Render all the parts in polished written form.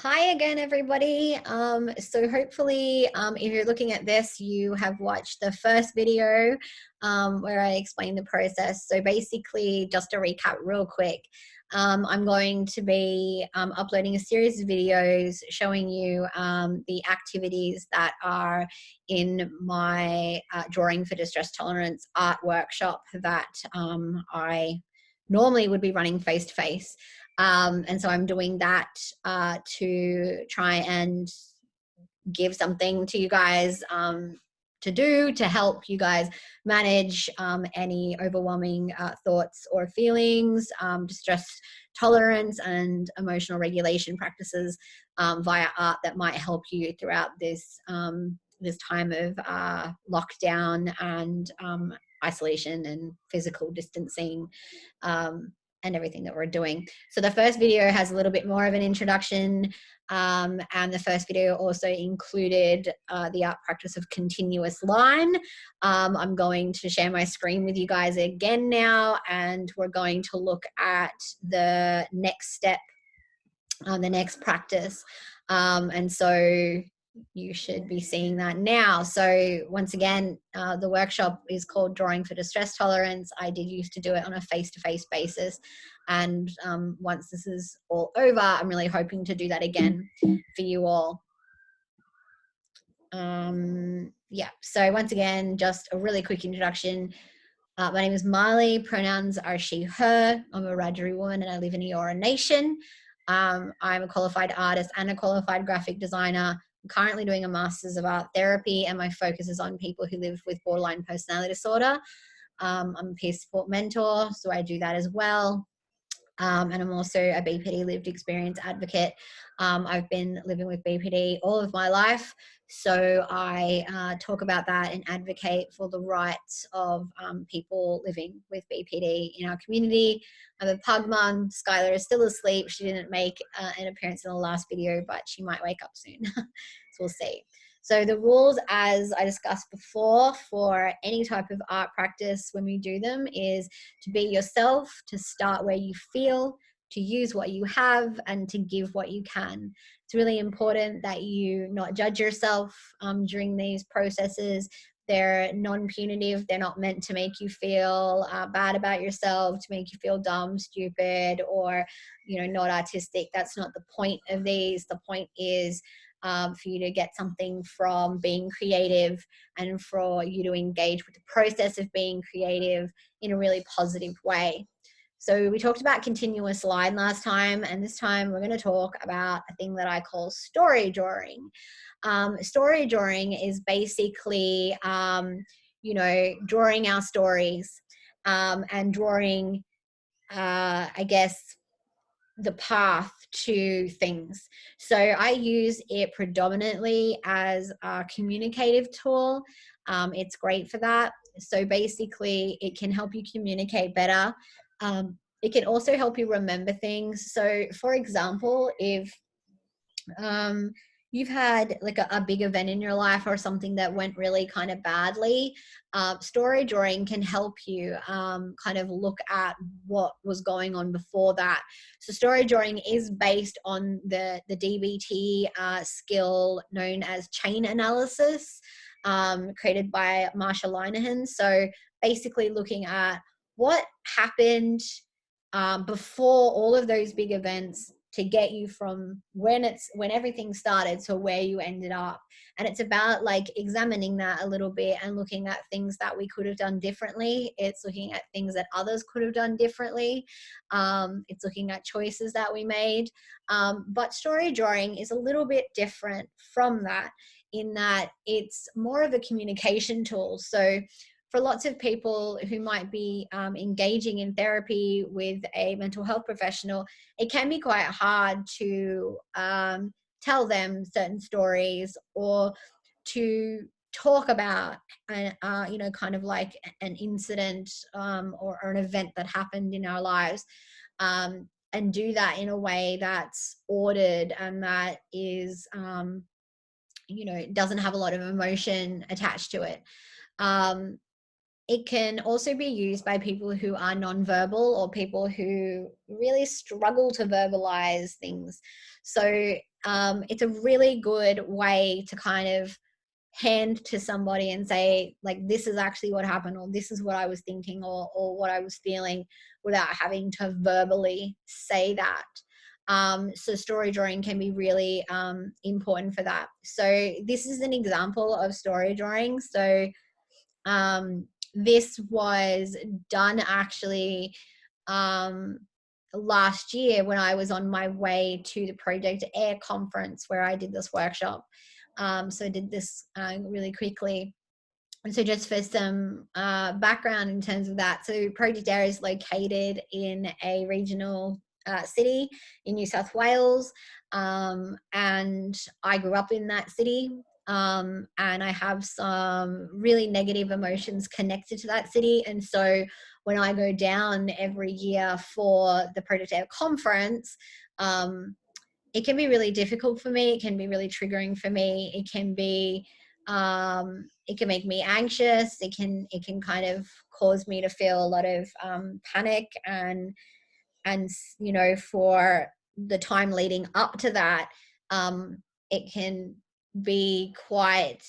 Hi again, everybody. So hopefully, if you're looking at this, you have watched the first video where I explained the process. So basically, just to recap real quick, I'm going to be uploading a series of videos showing you the activities that are in my Drawing for Distress Tolerance art workshop that I normally would be running face-to-face. And so I'm doing that to try and give something to you guys to do to help you guys manage any overwhelming thoughts or feelings, distress tolerance and emotional regulation practices via art that might help you throughout this this time of lockdown and isolation and physical distancing and everything that we're doing. So the first video has a little bit more of an introduction, and the first video also included the art practice of continuous line. I'm going to share my screen with you guys again now, and we're going to look at the next step, the next practice. And so you should be seeing that now. So once again, the workshop is called Drawing for Distress Tolerance. I did used to do it on a face-to-face basis. And once this is all over, I'm really hoping to do that again for you all. Yeah, so once again, just a really quick introduction. My name is Marley, pronouns are she, her. I'm a Wiradjuri woman and I live in Eora Nation. I'm a qualified artist and a qualified graphic designer. I'm currently doing a Masters of Art Therapy and my focus is on people who live with borderline personality disorder. I'm a peer support mentor, so I do that as well. And I'm also a BPD lived experience advocate. I've been living with BPD all of my life, so I talk about that and advocate for the rights of people living with BPD in our community. I'm a pug mum. Skylar is still asleep. She didn't make an appearance in the last video, but she might wake up soon. So we'll see. So the rules, as I discussed before, for any type of art practice when we do them is to be yourself, to start where you feel, to use what you have, and to give what you can. It's really important that you not judge yourself during these processes. They're non-punitive. They're not meant to make you feel bad about yourself, to make you feel dumb, stupid, or not artistic. That's not the point of these. The point is for you to get something from being creative and for you to engage with the process of being creative in a really positive way. So we talked about continuous line last time, and this time we're going to talk about a thing that I call story drawing. Story drawing is basically, drawing our stories and drawing, I guess, the path to things. So I use it predominantly as a communicative tool. It's great for that. So basically it can help you communicate better. It can also help you remember things. So for example, if you've had like a big event in your life or something that went really kind of badly, story drawing can help you kind of look at what was going on before that. So story drawing is based on the DBT skill known as chain analysis, created by Marsha Linehan. So basically looking at what happened before all of those big events to get you from when everything started to where you ended up. And it's about like examining that a little bit and looking at things that we could have done differently. It's looking at things that others could have done differently. It's looking at choices that we made. But story drawing is a little bit different from that, in that it's more of a communication tool. So for lots of people who might be engaging in therapy with a mental health professional, it can be quite hard to tell them certain stories or to talk about, kind of like an incident or an event that happened in our lives, and do that in a way that's ordered and that is, doesn't have a lot of emotion attached to it. it can also be used by people who are nonverbal or people who really struggle to verbalize things. So it's a really good way to kind of hand to somebody and say, like, this is actually what happened, or this is what I was thinking, or what I was feeling, without having to verbally say that. So story drawing can be really important for that. So this is an example of story drawing. So um, this was done actually um, last year when I was on my way to the Project Air conference where I did this workshop. So I did this really quickly. And so just for some background in terms of that, so Project Air is located in a regional city in New South Wales, and I grew up in that city, and I have some really negative emotions connected to that city. And so when I go down every year for the Project Air conference, it can be really difficult for me. It can be really triggering for me. It can make me anxious. It can kind of cause me to feel a lot of panic, and for the time leading up to that, it can be quite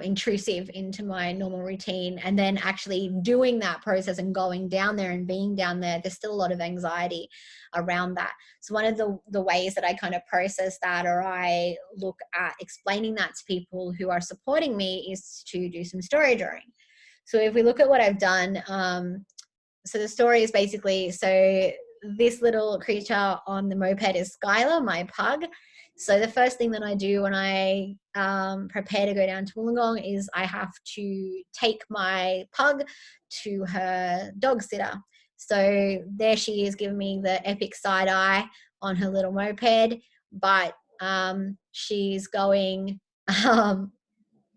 intrusive into my normal routine. And then actually doing that process and going down there and being down there, there's still a lot of anxiety around that. So one of the ways that I kind of process that, or I look at explaining that to people who are supporting me, is to do some story drawing. So if we look at what I've done, so the story is basically, so this little creature on the moped is Skylar, my pug. So the first thing that I do when I prepare to go down to Wollongong is I have to take my pug to her dog sitter. So there she is, giving me the epic side eye on her little moped, but she's going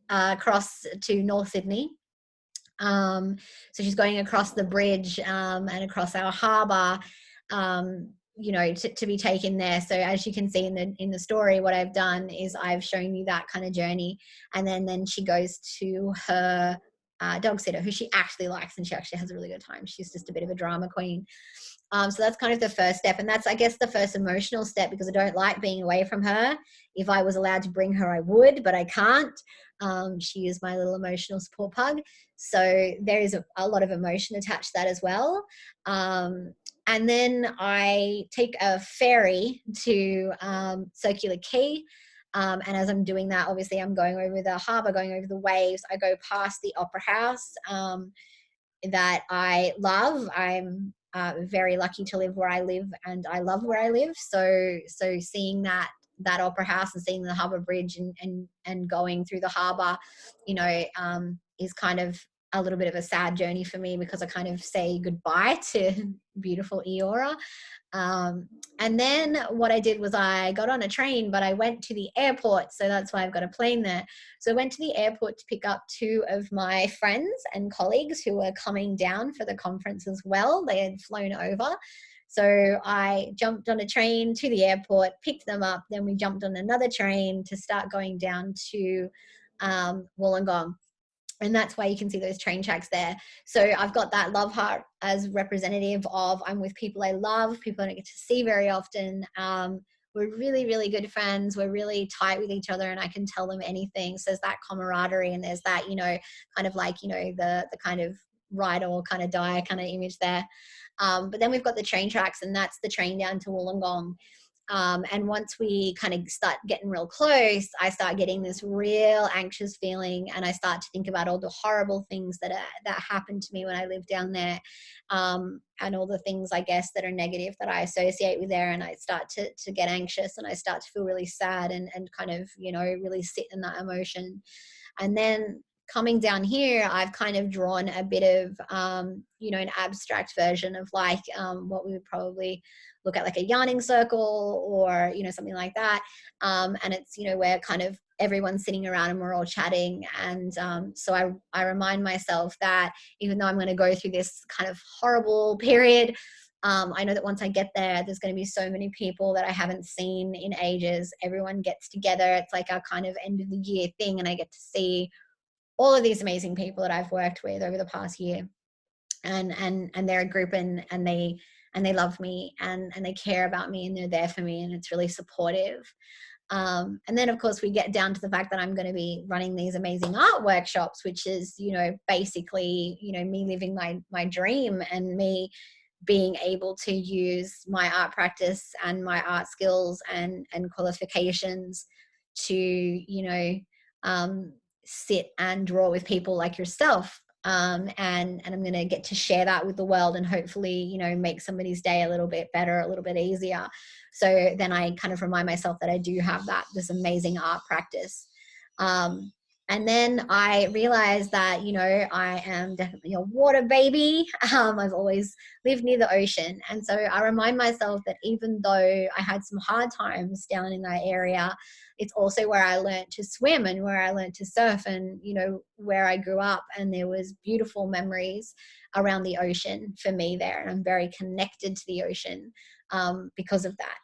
across to North Sydney. So she's going across the bridge and across our harbour, to be taken there. So as you can see in the story, what I've done is I've shown you that kind of journey, and then she goes to her dog sitter, who she actually likes, and she actually has a really good time. She's just a bit of a drama queen. So that's kind of the first step, and that's, I guess, the first emotional step, because I don't like being away from her. If I was allowed to bring her, I would, but I can't. She is my little emotional support pug. So there is a lot of emotion attached to that as well. And then I take a ferry to Circular Quay. And as I'm doing that, obviously I'm going over the harbour, going over the waves. I go past the Opera House that I love. I'm very lucky to live where I live, and I love where I live. So seeing that Opera House and seeing the harbour bridge and going through the harbour, is kind of a little bit of a sad journey for me, because I kind of say goodbye to beautiful Eora. And then what I did was I got on a train, but I went to the airport. So that's why I've got a plane there. So I went to the airport to pick up two of my friends and colleagues who were coming down for the conference as well. They had flown over. So I jumped on a train to the airport, picked them up. Then we jumped on another train to start going down to Wollongong. And that's why you can see those train tracks there. So I've got that love heart as representative of, I'm with people I love, people I don't get to see very often. We're really, really good friends. We're really tight with each other, and I can tell them anything. So there's that camaraderie, and there's that, kind of like, the kind of ride or kind of die kind of image there. But then we've got the train tracks, and that's the train down to Wollongong. And once we kind of start getting real close, I start getting this real anxious feeling, and I start to think about all the horrible things that happened to me when I lived down there, and all the things, I guess, that are negative that I associate with there. And I start to get anxious, and I start to feel really sad, and kind of, really sit in that emotion. And then coming down here, I've kind of drawn a bit of, an abstract version of like what we would probably look at, like a yarning circle, or, something like that. And it's, where kind of everyone's sitting around and we're all chatting. And so I remind myself that even though I'm going to go through this kind of horrible period, I know that once I get there, there's going to be so many people that I haven't seen in ages. Everyone gets together. It's like our kind of end of the year thing. And I get to see all of these amazing people that I've worked with over the past year, and they're a group, and they love me, and they care about me, and they're there for me, and it's really supportive. And then of course we get down to the fact that I'm going to be running these amazing art workshops, which is, basically, me living my dream, and me being able to use my art practice and my art skills and qualifications to, sit and draw with people like yourself. And I'm going to get to share that with the world, and hopefully, make somebody's day a little bit better, a little bit easier. So then I kind of remind myself that I do have this amazing art practice. And then I realized that, I am definitely a water baby. I've always lived near the ocean. And so I remind myself that even though I had some hard times down in that area, it's also where I learned to swim, and where I learned to surf, and, where I grew up. And there was beautiful memories around the ocean for me there. And I'm very connected to the ocean because of that.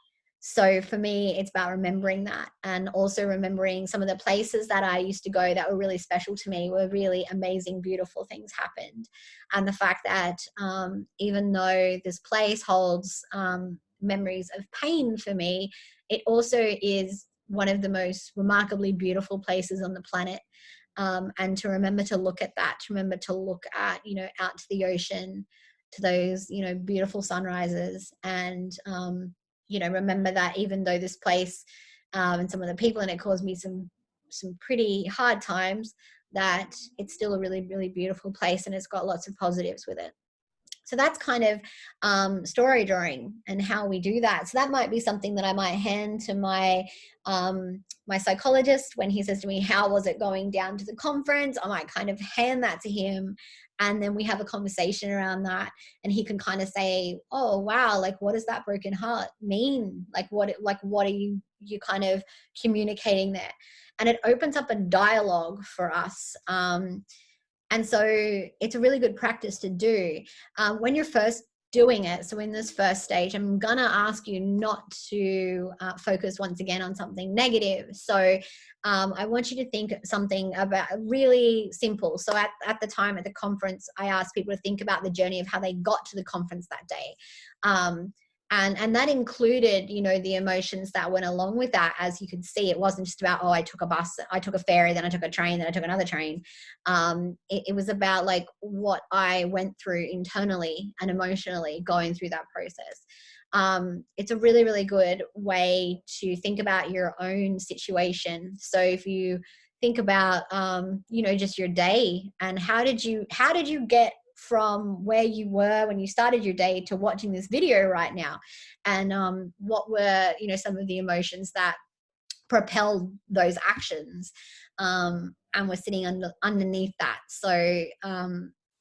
So for me, it's about remembering that, and also remembering some of the places that I used to go that were really special to me, where really amazing, beautiful things happened. And the fact that even though this place holds memories of pain for me, it also is one of the most remarkably beautiful places on the planet. And to remember to look at that, to remember to look at, out to the ocean, to those, beautiful sunrises, and, remember that even though this place and some of the people in it caused me some pretty hard times, that it's still a really, really beautiful place, and it's got lots of positives with it. So that's kind of story drawing and how we do that. So that might be something that I might hand to my psychologist when he says to me, how was it going down to the conference? I might kind of hand that to him, and then we have a conversation around that, and he can kind of say, oh wow, like what does that broken heart mean? Like what are you kind of communicating there? And it opens up a dialogue for us. And so it's a really good practice to do when you're first doing it. So in this first stage, I'm going to ask you not to focus once again on something negative. So I want you to think something about really simple. So at the time at the conference, I asked people to think about the journey of how they got to the conference that day. And that included, the emotions that went along with that. As you could see, it wasn't just about, I took a bus, I took a ferry, then I took a train, then I took another train. It was about like what I went through internally and emotionally going through that process. It's a really, really good way to think about your own situation. So if you think about, just your day, and how did you get from where you were when you started your day to watching this video right now, and what were some of the emotions that propelled those actions, and we're sitting underneath that. So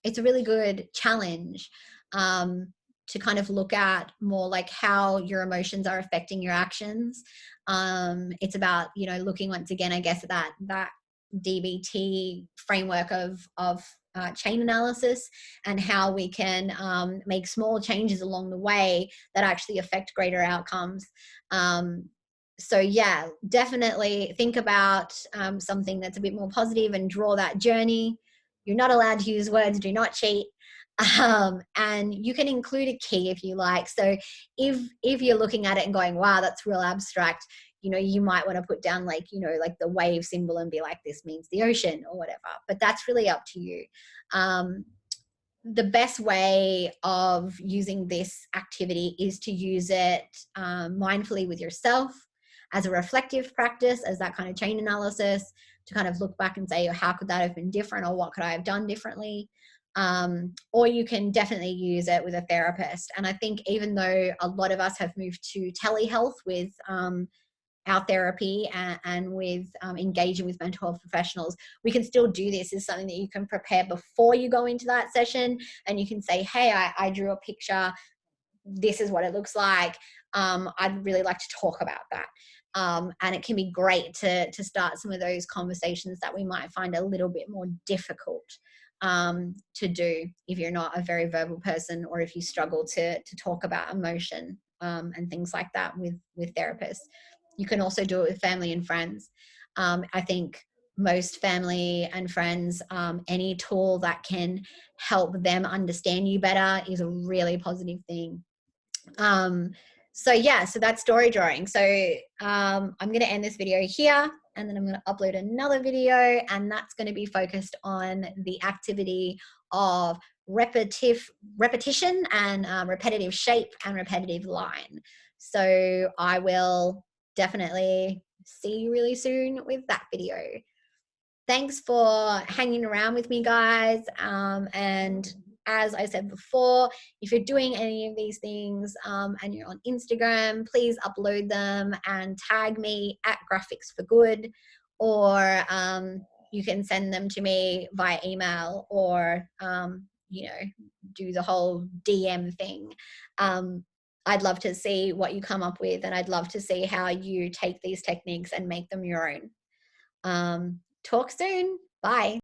it's a really good challenge to kind of look at more like how your emotions are affecting your actions. It's about looking once again, I guess, at that DBT framework of chain analysis, and how we can make small changes along the way that actually affect greater outcomes. So yeah, definitely think about something that's a bit more positive and draw that journey. You're not allowed to use words, do not cheat. And you can include a key if you like. So if you're looking at it and going, wow, that's real abstract, you might want to put down like the wave symbol and be like, this means the ocean or whatever, but that's really up to you. The best way of using this activity is to use it mindfully with yourself, as a reflective practice, as that kind of chain analysis, to kind of look back and say, how could that have been different, or what could I have done differently? Or you can definitely use it with a therapist. And I think even though a lot of us have moved to telehealth with our therapy and with engaging with mental health professionals, we can still do this. Is something that you can prepare before you go into that session, and you can say, hey, I drew a picture, this is what it looks like, I'd really like to talk about that. And it can be great to start some of those conversations that we might find a little bit more difficult to do if you're not a very verbal person, or if you struggle to talk about emotion and things like that with therapists. You can also do it with family and friends. I think most family and friends, any tool that can help them understand you better is a really positive thing. So yeah, so that's story drawing. So I'm going to end this video here, and then I'm going to upload another video, and that's going to be focused on the activity of repetition and repetitive shape and repetitive line. So I will definitely see you really soon with that video. Thanks for hanging around with me, guys. And as I said before, if you're doing any of these things and you're on Instagram, please upload them and tag me at Graphics for Good, or you can send them to me via email, or do the whole DM thing. I'd love to see what you come up with, and I'd love to see how you take these techniques and make them your own. Talk soon. Bye.